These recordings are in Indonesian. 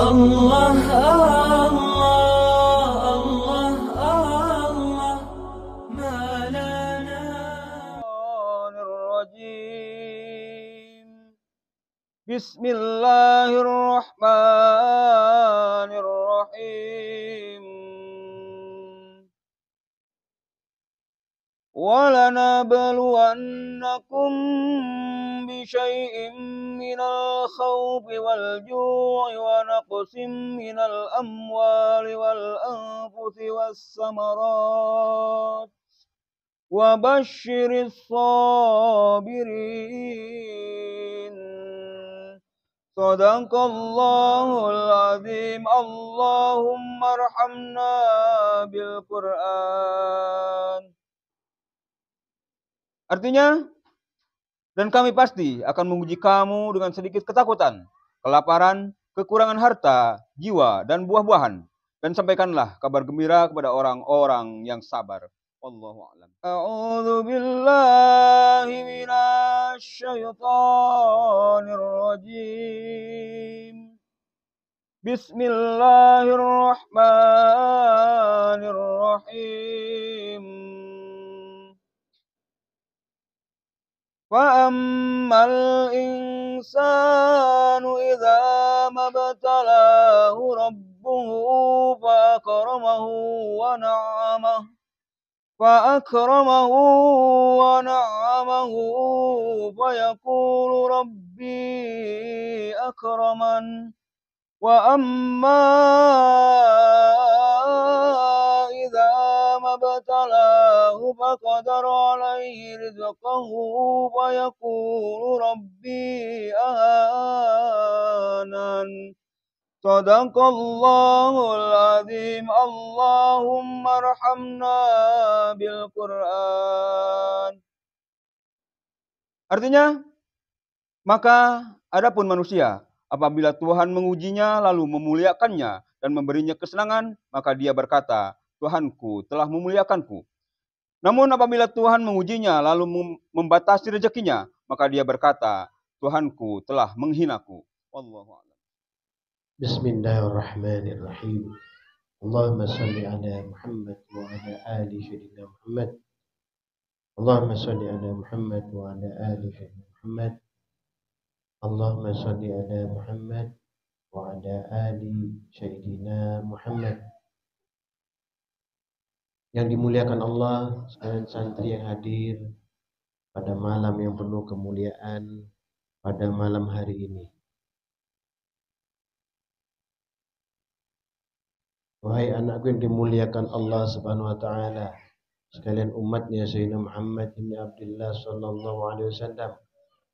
Allah, Allah, Allah, Allah, ma lana. Bismillahirrahmanirrahim. وَلَنَبْلُوَنَّكُمْ بِشَيْءٍ مِّنَ الْخَوْفِ وَالْجُوعِ وَنَقْصٍ مِّنَ الْأَمْوَالِ وَالْأَنفُسِ وَالثَّمَرَاتِ وَبَشِّرِ الصَّابِرِينَ. Sadaqallahul azim. Allahumma arhamna bil Qur'an. Artinya, dan kami pasti akan menguji kamu dengan sedikit ketakutan, kelaparan, kekurangan harta, jiwa, dan buah-buahan. Dan sampaikanlah kabar gembira kepada orang-orang yang sabar. Wallahu a'lam. A'udzu billahi minasy syaithanir rajim. Bismillahirrahmanirrahim. فَأَمَّا الْإِنسَانُ إِذَا مَا ابْتَلَاهُ رَبُّهُ فَأَكْرَمَهُ وَنَعَّمَهُ فَيَقُولُ رَبِّي أَكْرَمَنِ. وَأَمَّا إِذَا مَا ابْتَلَاهُ فَقَدَرَ عَلَيْهِ رِزْقَهُ فَيَقُولُ رَبِّي أَهَانَنِ. Sadaqallahul azim. Allahumma arhamna bil Qur'an. Artinya, maka adapun manusia, apabila Tuhan mengujinya lalu memuliakannya dan memberinya kesenangan, maka dia berkata, Tuhanku telah memuliakanku. Namun apabila Tuhan mengujinya lalu membatasi rezekinya, maka dia berkata, Tuhanku telah menghinaku. Wallahu a'lam. Bismillahirrahmanirrahim. Allahumma salli ala Muhammad wa ala ali sayyidina Muhammad. Allahumma salli ala Muhammad wa ala ali sayyidina Muhammad. Allahumma salli ala Muhammad wa ala ali sayyidina Muhammad. Yang dimuliakan Allah, sekalian santri yang hadir pada malam yang penuh kemuliaan pada malam hari ini. Wahai anakku yang dimuliakan Allah Subhanahu wa taala, sekalian umatnya Sayyidina Muhammad bin Abdullah sallallahu alaihi wasallam,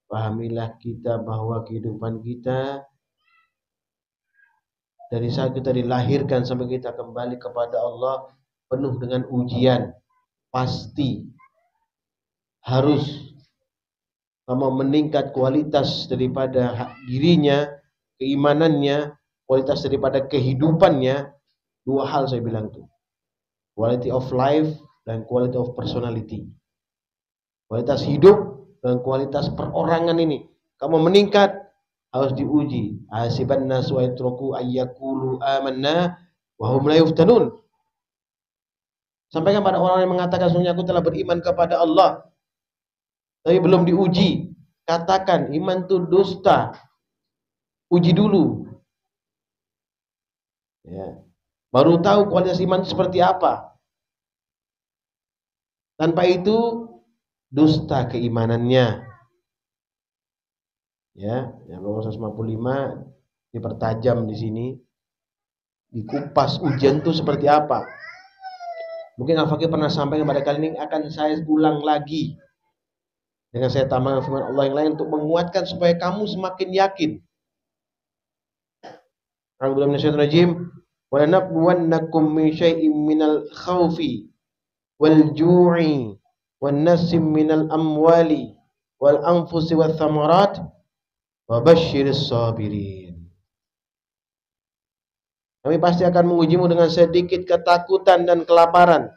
pahamilah kita bahwa kehidupan kita dari saat kita dilahirkan sampai kita kembali kepada Allah penuh dengan ujian. Pasti harus sama meningkat kualitas daripada dirinya, keimanannya, kualitas daripada kehidupannya. Dua hal saya bilang tuh, quality of life dan quality of personality. Kualitas hidup dan kualitas perorangan ini, kamu meningkat harus diuji. Hasiban nasu ayyatraku ayyakulu amanna wa hum la yuftanun. Sampaikan pada orang yang mengatakan sesungguhnya aku telah beriman kepada Allah, tapi belum diuji. Katakan iman itu dusta. Uji dulu. Ya. Baru tahu kualitas iman seperti apa. Tanpa itu dusta keimanannya. Ya, yang nomor 155 dipertajam di sini. Dikupas ujian itu seperti apa. Mungkin Al-Fakir pernah sampaikan pada kali ini, akan saya ulang lagi. Dengan saya tambahkan firman Allah yang lain untuk menguatkan supaya kamu semakin yakin. A'udzu minasyaitonir rajim. وَلَنَبْلُوَنَّكُمْ مِنْ شَيْءٍ مِنَ الْخَوْفِ وَالْجُوعِ وَالنَّقْصٍ مِنَ الْأَمْوَالِ وَالْأَنْفُسِ وَالثَّمَرَاتِ وَبَشِّرِ الصَّابِرِينَ. Kami pasti akan mengujimu dengan sedikit ketakutan dan kelaparan,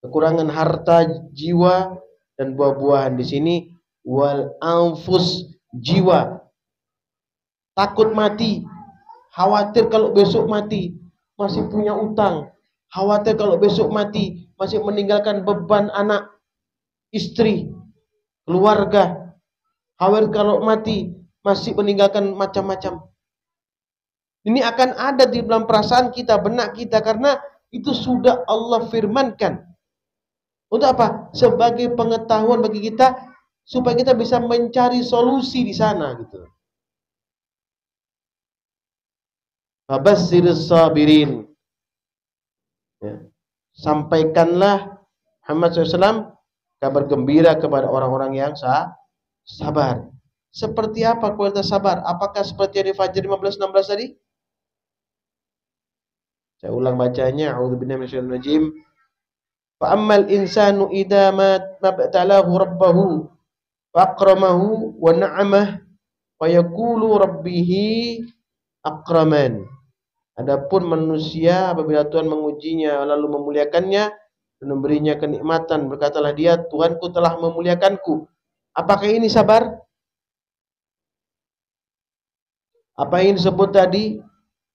kekurangan harta, jiwa, dan buah-buahan. Di sini wal anfus, jiwa, takut mati, khawatir kalau besok mati masih punya utang, khawatir kalau besok mati masih meninggalkan beban anak, istri, keluarga, khawatir kalau mati masih meninggalkan macam-macam. Ini akan ada di dalam perasaan kita, benak kita, karena itu sudah Allah firmankan. Untuk apa? Sebagai pengetahuan bagi kita, supaya kita bisa mencari solusi di sana gitu. Fabassiris sabirin. Ya. Sampaikanlah Muhammad SAW kabar gembira kepada orang-orang yang sabar. Seperti apa kualitas sabar? Apakah seperti yang di Fajr 15-16 tadi? Saya ulang bacanya. A'udzubillahi minasyaitonir rajim. Fa ammal insanu idza ma btalahu rabbahu faqramahu wa na'amah wa yaqulu rabbihi akraman. Adapun manusia apabila Tuhan mengujinya lalu memuliakannya dan memberinya kenikmatan, berkatalah dia, Tuhanku telah memuliakanku. Apakah ini sabar? Apa yang disebut tadi?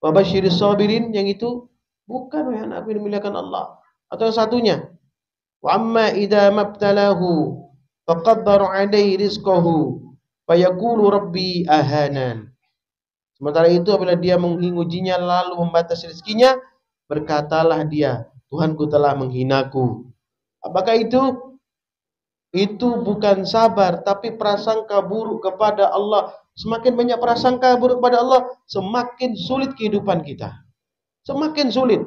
Wabasyiris sabirin, yang itu bukan wahai anakku yang dimuliakan Allah. Atau yang satunya, wa amma idza mabtalahu faqaddara 'alaihi rizqahu fayaqulu rabbi ahanan. Sementara itu apabila dia mengujinya lalu membatasi rezekinya, berkatalah dia, Tuhanku telah menghinaku. Apakah itu? Itu bukan sabar, tapi prasangka buruk kepada Allah. Semakin banyak prasangka buruk kepada Allah, semakin sulit kehidupan kita. Semakin sulit.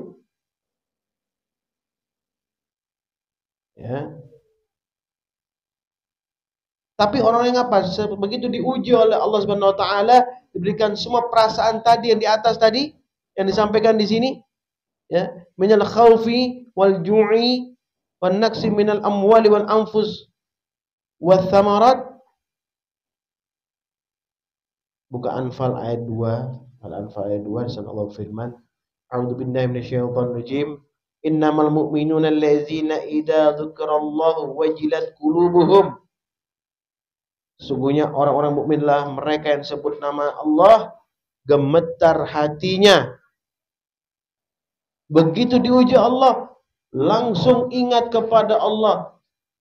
Ya. Tapi orang yang apa? Begitu diuji oleh Allah Subhanahu wa taala, diberikan semua perasaan tadi yang di atas tadi yang disampaikan di sini, ya, minal khaufi wal ju'i wan naqsi minal amwali wal anfus wath thamarat. Buka Anfal ayat 2, Al-Anfal ayat 2, di sana Allah firman, A'udzu billahi minasyaitonir rajim. Innamal mu'minuna allazina idza dzukirallahu wajilat qulubuhum. Sungguhnya orang-orang mukminlah mereka yang sebut nama Allah gemetar hatinya. Begitu diuji Allah, langsung ingat kepada Allah,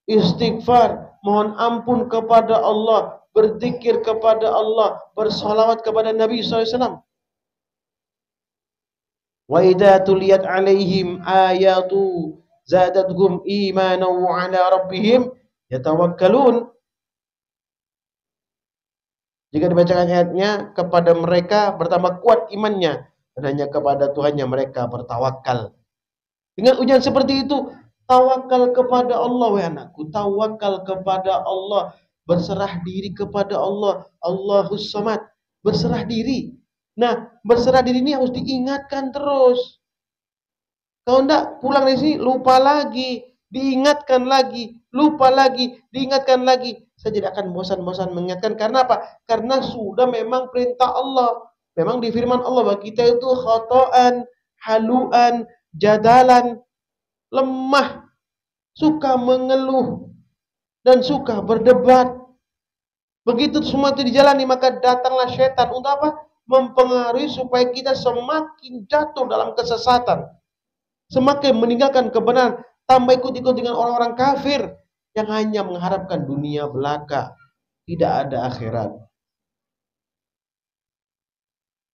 istighfar, mohon ampun kepada Allah, berzikir kepada Allah, bersolawat kepada Nabi SAW. Wa idza tuliyat alaihim ayatu zadatuhum imanan wa ala rabbihim yatawakkalun. Jika dibacakan ayatnya kepada mereka bertambah kuat imannya dan hanya kepada Tuhannya mereka bertawakal. Dengan ujian seperti itu, tawakal kepada Allah, wahai anakku, tawakal kepada Allah, berserah diri kepada Allah, Allahus Samad, berserah diri. Nah, berserah diri ini harus diingatkan terus. Kalau enggak, pulang dari sini lupa lagi, diingatkan lagi, lupa lagi, diingatkan lagi. Saya tidak akan bosan-bosan mengingatkan. Karena apa? Karena sudah memang perintah Allah. Memang di firman Allah bahwa kita itu khotoan, haluan, jadalan, lemah, suka mengeluh, dan suka berdebat. Begitu semua itu dijalani, maka datanglah setan untuk apa? Mempengaruhi supaya kita semakin jatuh dalam kesesatan, semakin meninggalkan kebenaran, tambah ikut-ikut dengan orang-orang kafir yang hanya mengharapkan dunia belaka, tidak ada akhirat.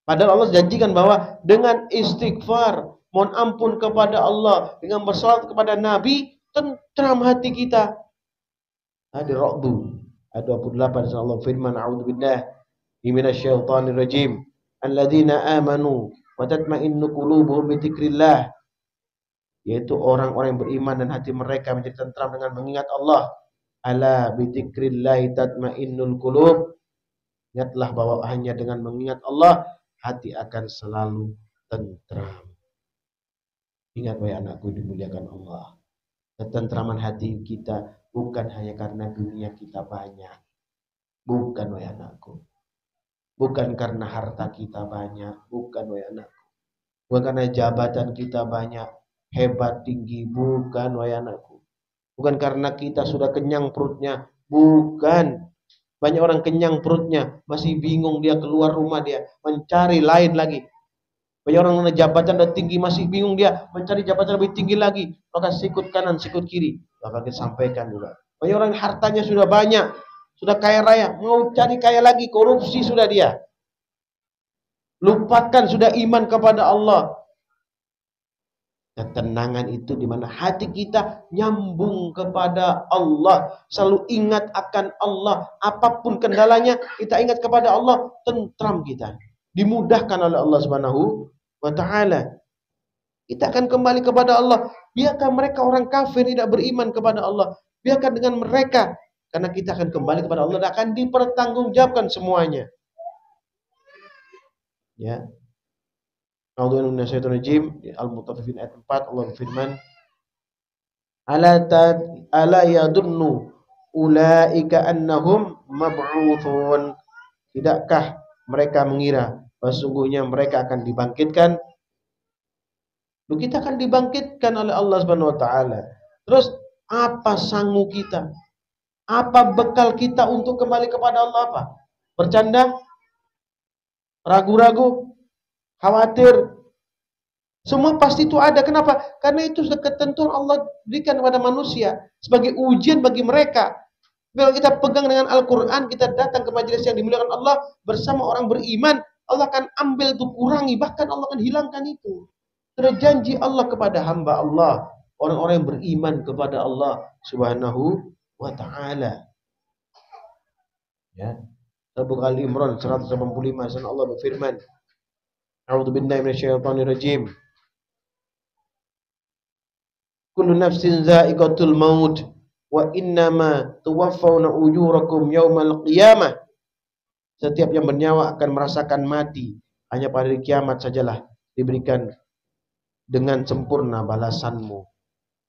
Padahal Allah janjikan bahwa dengan istighfar, mohon ampun kepada Allah, dengan bersolat kepada Nabi, tentram hati kita. Ada Ra'du ayat 28, Allah firman, A'udzubillahi minasyaitonir rajim. Alladzina amanu wa tatma'innu qulubuhum bi dzikrillah. Yaitu orang-orang yang beriman dan hati mereka menjadi tentram dengan mengingat Allah. Ala bi dzikrillah tatma'innul qulub. Ingatlah bahwa hanya dengan mengingat Allah hati akan selalu tentram. Ingat wahai anakku dimuliakan Allah. Ketentraman hati kita bukan hanya karena dunia kita banyak. Bukan wahai anakku. Bukan karena harta kita banyak. Bukan wahai anakku. Bukan karena jabatan kita banyak, hebat, tinggi. Bukan wahai anakku. Bukan karena kita sudah kenyang perutnya. Bukan. Banyak orang kenyang perutnya, masih bingung dia keluar rumah, dia mencari lain lagi. Banyak orang dengan jabatan dan tinggi masih bingung, dia mencari jabatan lebih tinggi lagi, maka sikut kanan, sikut kiri. Maka kita sampaikan juga. Banyak orang hartanya sudah banyak, sudah kaya raya, mau cari kaya lagi, korupsi sudah dia. Lupakan sudah iman kepada Allah. Ketenangan itu di mana hati kita nyambung kepada Allah, selalu ingat akan Allah, apapun kendalanya kita ingat kepada Allah, tentram kita, dimudahkan oleh Allah Subhanahu wa taala. Kita akan kembali kepada Allah. Biarkan mereka orang kafir tidak beriman kepada Allah, biarkan dengan mereka, karena kita akan kembali kepada Allah dan akan dipertanggungjawabkan semuanya. Ya. A'udzu minasyaitonir rajim. Al-Mutaffifin ayat 4 Allah berfirman, ala yadunnu ulaika annahum mab'utsun. Tidakkah mereka mengira bahwa sungguhnya mereka akan dibangkitkan? Kita akan dibangkitkan oleh Allah Subhanahu wa taala. Terus apa sangu kita? Apa bekal kita untuk kembali kepada Allah? Apa? Bercanda? Ragu-ragu? Khawatir? Semua pasti itu ada. Kenapa? Karena itu sudah ketentuan Allah berikan kepada manusia sebagai ujian bagi mereka. Kalau kita pegang dengan Al-Quran, kita datang ke majelis yang dimuliakan Allah bersama orang beriman, Allah akan ambil itu, kurangi, bahkan Allah akan hilangkan itu. Sudah janji Allah kepada hamba Allah, orang-orang yang beriman kepada Allah Subhanahu wa taala. Ya. Surah Al-Imran 185, Allah berfirman, A'udzu billahi minasyaitonir rajim. Kullu nafsin za'iqatul maut wa innama tuwaffawna ujurakum yaumal qiyamah. Setiap yang bernyawa akan merasakan mati, hanya pada hari kiamat sajalah diberikan dengan sempurna balasanmu.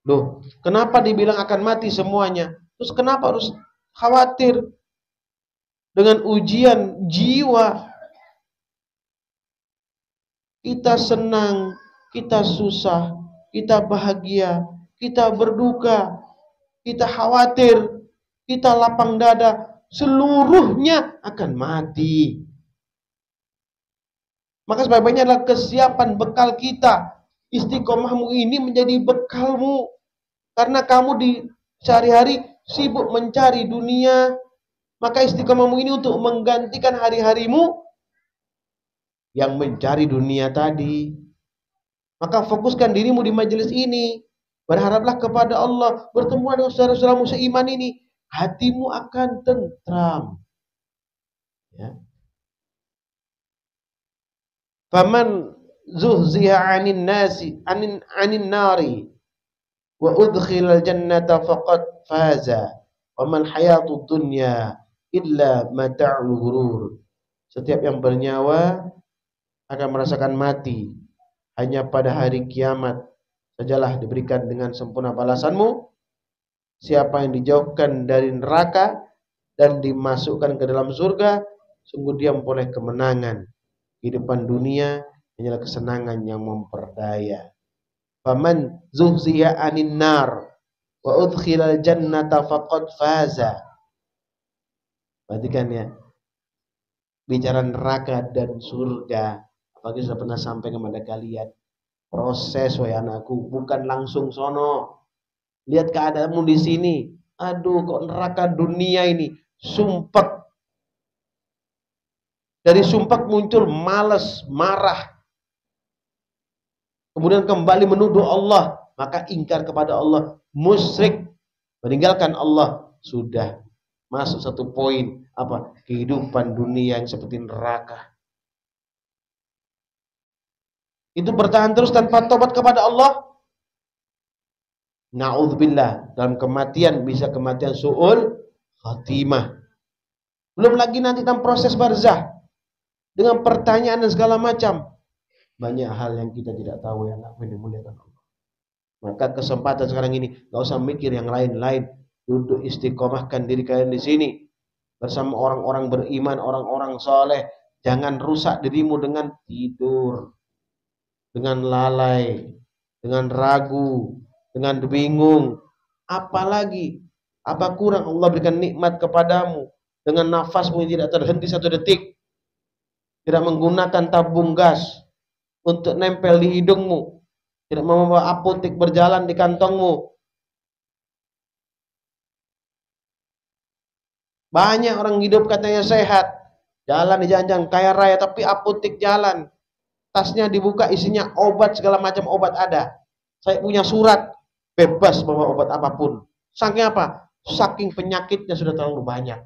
Loh, kenapa dibilang akan mati semuanya? Terus kenapa harus khawatir dengan ujian jiwa? Kita senang, kita susah, kita bahagia, kita berduka, kita khawatir, kita lapang dada, seluruhnya akan mati. Maka sebaik-baiknya adalah kesiapan bekal kita. Istiqomahmu ini menjadi bekalmu. Karena kamu di sehari-hari sibuk mencari dunia, maka istiqomahmu ini untuk menggantikan hari-harimu yang mencari dunia tadi. Maka fokuskan dirimu di majelis ini. Berharaplah kepada Allah. Bertemu dengan saudara-saudaramu seiman ini. Hatimu akan tentram. Ya. Faman zuhziha 'anil nari wa udkhilal jannata faqad faza. Wa man hayatud dunya illa mata'ul ghurur. Setiap yang bernyawa akan merasakan mati, hanya pada hari kiamat sajalah diberikan dengan sempurna balasanmu. Siapa yang dijauhkan dari neraka dan dimasukkan ke dalam surga, sungguh dia memperoleh kemenangan. Kehidupan dunia hanyalah kesenangan yang memperdaya. Faman zuhziya 'anil nar wa udkhilal jannata faqad faza. Perhatikan ya, bicara neraka dan surga. Apalagi sudah pernah sampai kepada kalian, proses wahai anakku, bukan langsung sono. Lihat keadaanmu di sini. Aduh, kok neraka dunia ini sumpek. Dari sumpek muncul malas, marah. Kemudian kembali menuduh Allah, maka ingkar kepada Allah, musyrik, meninggalkan Allah. Sudah masuk satu poin, apa? Kehidupan dunia yang seperti neraka. Itu bertahan terus tanpa tobat kepada Allah. Na'udzubillah, dalam kematian bisa kematian su'ul khatimah. Belum lagi nanti dalam proses barzah dengan pertanyaan dan segala macam. Banyak hal yang kita tidak tahu yang akan dimuliakan Allah. Maka kesempatan sekarang ini, gak usah mikir yang lain-lain. Duduk istiqomahkan diri kalian di sini bersama orang-orang beriman, orang-orang soleh. Jangan rusak dirimu dengan tidur, dengan lalai, dengan ragu, dengan bingung. Apalagi, apa kurang Allah berikan nikmat kepadamu dengan nafasmu yang tidak terhenti satu detik, tidak menggunakan tabung gas, untuk nempel di hidungmu, tidak mau membawa apotek berjalan di kantongmu. Banyak orang hidup katanya sehat, jalan di jalan-jalan kaya raya, tapi apotek jalan, tasnya dibuka isinya obat, segala macam obat ada. Saya punya surat, bebas bawa obat apapun. Saking apa? Saking penyakitnya sudah terlalu banyak.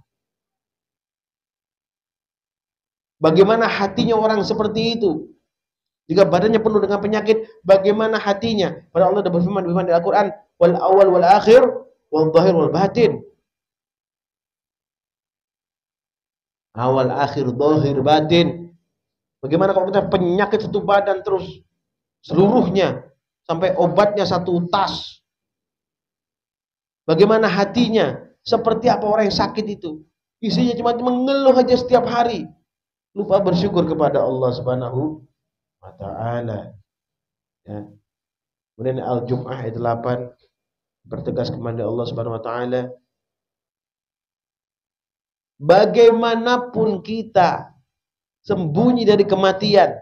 Bagaimana hatinya orang seperti itu? Jika badannya penuh dengan penyakit, bagaimana hatinya? Pada Allah sudah berfirman di Al-Quran, wal awal wal akhir, wal zahir wal batin. Awal, akhir, zahir, batin. Bagaimana kalau kita penyakit satu badan terus seluruhnya, sampai obatnya satu tas? Bagaimana hatinya? Seperti apa orang yang sakit itu? Isinya cuma mengeluh aja setiap hari. Lupa bersyukur kepada Allah Subhanahu wa ta'ala. Ya. Kemudian Al-Jum'ah ayat 8 bertegas kepada Allah Subhanahu wa ta'ala, bagaimanapun kita sembunyi dari kematian,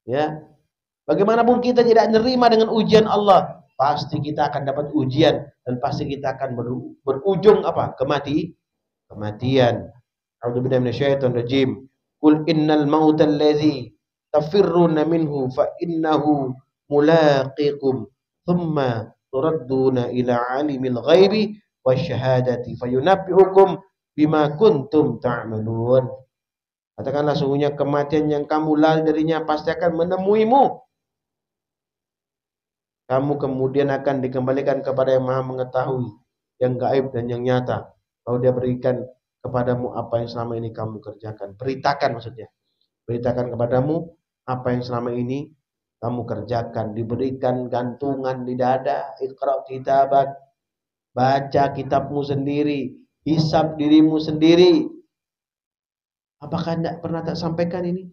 ya, bagaimanapun kita tidak menerima dengan ujian Allah, pasti kita akan dapat ujian dan pasti kita akan berujung apa? Kematian. A'udzubillahi minasyaitonir rajim. Qul innal mautal ladzi tafirruna minhu fa innahu mulaqikum thumma turadduna ila alimil ghaibi wasyahadati fayunabbi'ukum bima kuntum ta'malun. Katakanlah sungguhnya kematian yang kamu lari darinya pasti akan menemuimu. Kamu kemudian akan dikembalikan kepada yang Maha mengetahui yang gaib dan yang nyata. Lalu dia berikan kepadamu apa yang selama ini kamu kerjakan. Beritakan maksudnya. Beritakan kepadamu apa yang selama ini kamu kerjakan. Diberikan gantungan di dada. Iqra' kitabak. Baca kitabmu sendiri. Hisab dirimu sendiri. Apakah tidak pernah tak sampaikan ini?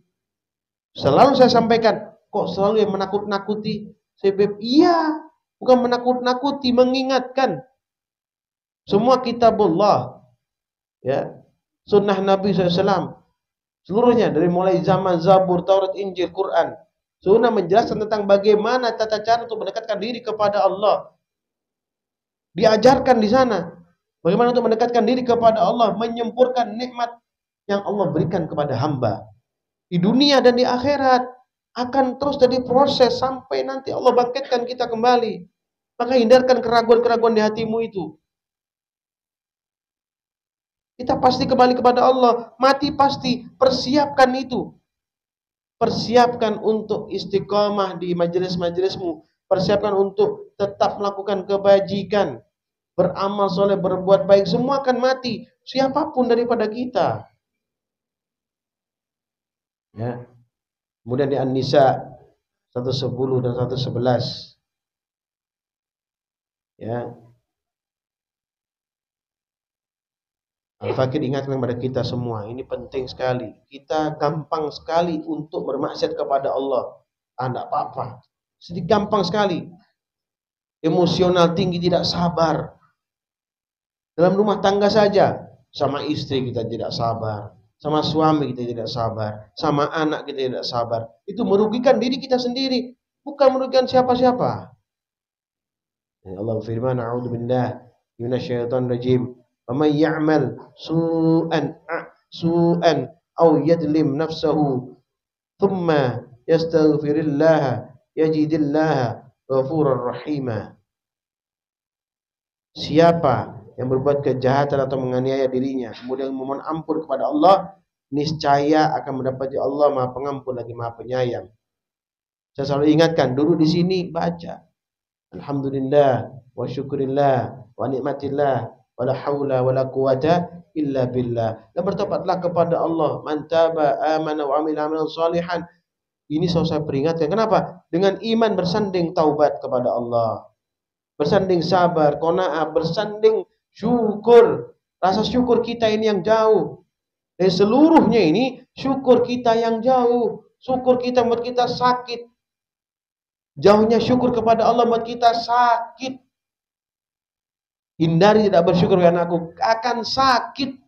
Selalu saya sampaikan. Kok selalu yang menakut-nakuti? Sebab iya. Bukan menakut-nakuti, mengingatkan. Semua kitabullah. Ya, sunnah Nabi SAW seluruhnya dari mulai zaman Zabur, Taurat, Injil, Quran, sunnah menjelaskan tentang bagaimana tata cara untuk mendekatkan diri kepada Allah. Diajarkan di sana bagaimana untuk mendekatkan diri kepada Allah, menyempurnakan nikmat yang Allah berikan kepada hamba di dunia dan di akhirat. Akan terus jadi proses sampai nanti Allah bangkitkan kita kembali. Maka hindarkan keraguan-keraguan di hatimu itu. Kita pasti kembali kepada Allah. Mati pasti. Persiapkan itu. Persiapkan untuk istiqamah di majelis-majelismu. Persiapkan untuk tetap melakukan kebajikan. Beramal soleh, berbuat baik. Semua akan mati. Siapapun daripada kita. Ya. Kemudian di An-Nisa 110 dan 111. Ya. Al-Fakir ingatkan kepada kita semua, ini penting sekali. Kita gampang sekali untuk bermaksiat kepada Allah. Tidak apa-apa. Sedikit gampang sekali. Emosional tinggi, tidak sabar. Dalam rumah tangga saja, sama istri kita tidak sabar, sama suami kita tidak sabar, sama anak kita tidak sabar. Itu merugikan diri kita sendiri, bukan merugikan siapa-siapa. Allah firman, a'udzubillahi minasyaitonir rajim. وَمَنْ يَعْمَلْ سُوءًا أَوْ يَظْلِمْ نَفْسَهُ ثُمَّ يَسْتَغْفِرِ اللَّهَ يَجِدِ اللَّهَ غَفُورًا رَحِيمًا. Siapa yang berbuat kejahatan atau menganiaya dirinya kemudian memohon ampun kepada Allah, niscaya akan mendapati Allah Maha Pengampun lagi Maha Penyayang. Saya selalu ingatkan, duduk di sini baca alhamdulillah wa syukurillah wa nikmatillah wala haula wala quwata illa billah. Dan bertobatlah kepada Allah. Man taba amana wa amila amalan salihan. Ini selalu saya peringatkan. Kenapa? Dengan iman bersanding taubat kepada Allah. Bersanding sabar, qanaah, bersanding syukur. Rasa syukur kita ini yang jauh. Dari seluruhnya ini, syukur kita yang jauh. Syukur kita membuat kita sakit. Jauhnya syukur kepada Allah membuat kita sakit. Hindari tidak bersyukur ya anakku, akan sakit,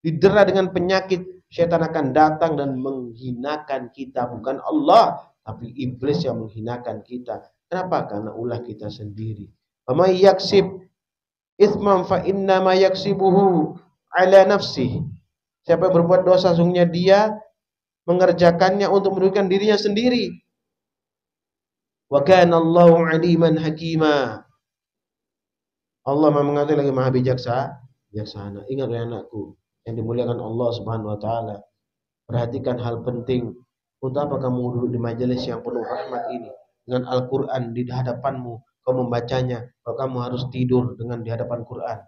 didera dengan penyakit Syaitan akan datang dan menghinakan kita, bukan Allah, tapi iblis yang menghinakan kita. Kenapa? Karena ulah kita sendiri. Faman yaksib itsman fa inna ma yaksibuhu ala nafsih. Siapa yang berbuat dosa, sungguhnya dia mengerjakannya untuk merugikan dirinya sendiri. Wa kana Allahu aliman hakima. Allah mengatakan lagi maha bijaksana. Ingat ya anakku yang dimuliakan Allah Subhanahu wa taala. Perhatikan hal penting. Untuk apa kamu duduk di majelis yang penuh rahmat ini dengan Al-Qur'an di hadapanmu, kau membacanya, kalau kamu harus tidur dengan di hadapan Quran.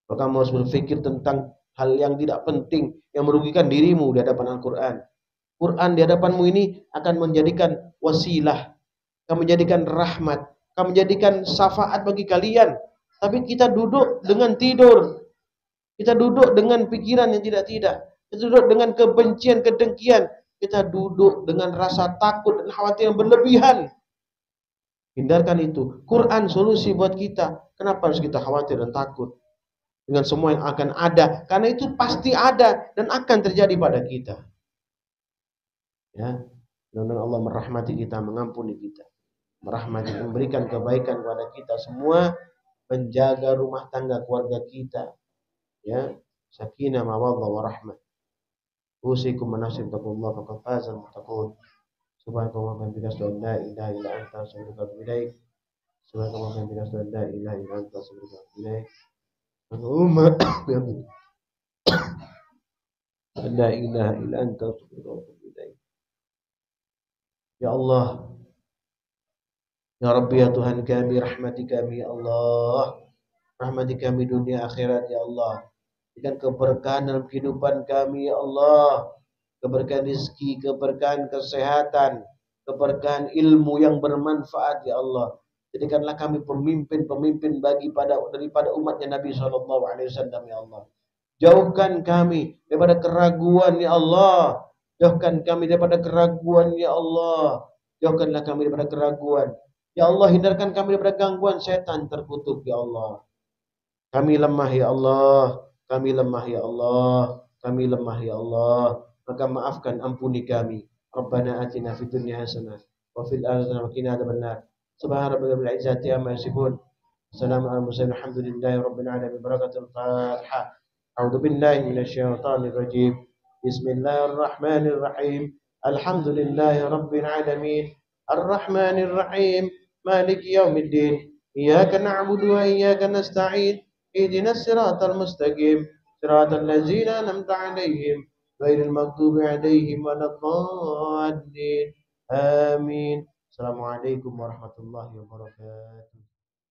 Kalau kamu harus berpikir tentang hal yang tidak penting yang merugikan dirimu di hadapan Al-Qur'an. Quran di hadapanmu ini akan menjadikan wasilah, akan menjadikan rahmat, akan menjadikan syafaat bagi kalian. Tapi kita duduk dengan tidur. Kita duduk dengan pikiran yang tidak-tidak. Kita duduk dengan kebencian, kedengkian. Kita duduk dengan rasa takut dan khawatir yang berlebihan. Hindarkan itu. Quran solusi buat kita. Kenapa harus kita khawatir dan takut dengan semua yang akan ada? Karena itu pasti ada dan akan terjadi pada kita. Ya, mudah-mudahan Allah merahmati kita, mengampuni kita, merahmati, memberikan kebaikan kepada kita semua, menjaga rumah tangga keluarga kita, ya, sakinah mawaddah warahmah. Usikum manasib taqullah faqad faza muttaqun. Subhanallahi wa bihamdihi la ilaha illa anta astaghfiruka wa atubu ilaik. Subhanallahi wa bihamdihi la ilaha illa anta astaghfiruka wa atubu ilaik. Allahumma bihamdika la ilaha illa anta astaghfiruka wa atubu ilaik. Ya Allah, ya Rabbi, ya Tuhan kami, rahmati kami ya Allah, rahmati kami dunia akhirat ya Allah. Berikan keberkahan dalam kehidupan kami ya Allah, keberkahan rezeki, keberkahan kesehatan, keberkahan ilmu yang bermanfaat ya Allah. Jadikanlah kami pemimpin-pemimpin daripada umatnya Nabi SAW ya Allah. Jauhkan kami daripada keraguan ya Allah. Jauhkan kami daripada keraguan ya Allah. Jauhkanlah kami daripada keraguan. Ya Allah, hindarkan kami daripada gangguan setan terkutuk ya Allah. Kami lemah ya Allah. Kami lemah ya Allah. Kami lemah ya Allah. Maka maafkan, ampuni kami. Rabbana atina fid dunya hasanah wa fil akhirati hasanah wa qina adzabannar. Subhana rabbika rabbil izzati amma yasifun. Assalamu alaikum warahmatullahi wabarakatuh. Barakatul Fatihah. A'udzu billahi minasyaitonir rajim. Bismillahirrahmanirrahim. Alhamdulillahi rabbil alamin. Arrahmanir rahim. Maliki yaumiddin. Iyyaka na'budu wa iyyaka nasta'in. Ihdinas siratal mustaqim. Siratal ladzina an'amta 'alaihim ghairil maghdubi 'alaihim waladdallin. Amin. Assalamualaikum warahmatullahi wabarakatuh.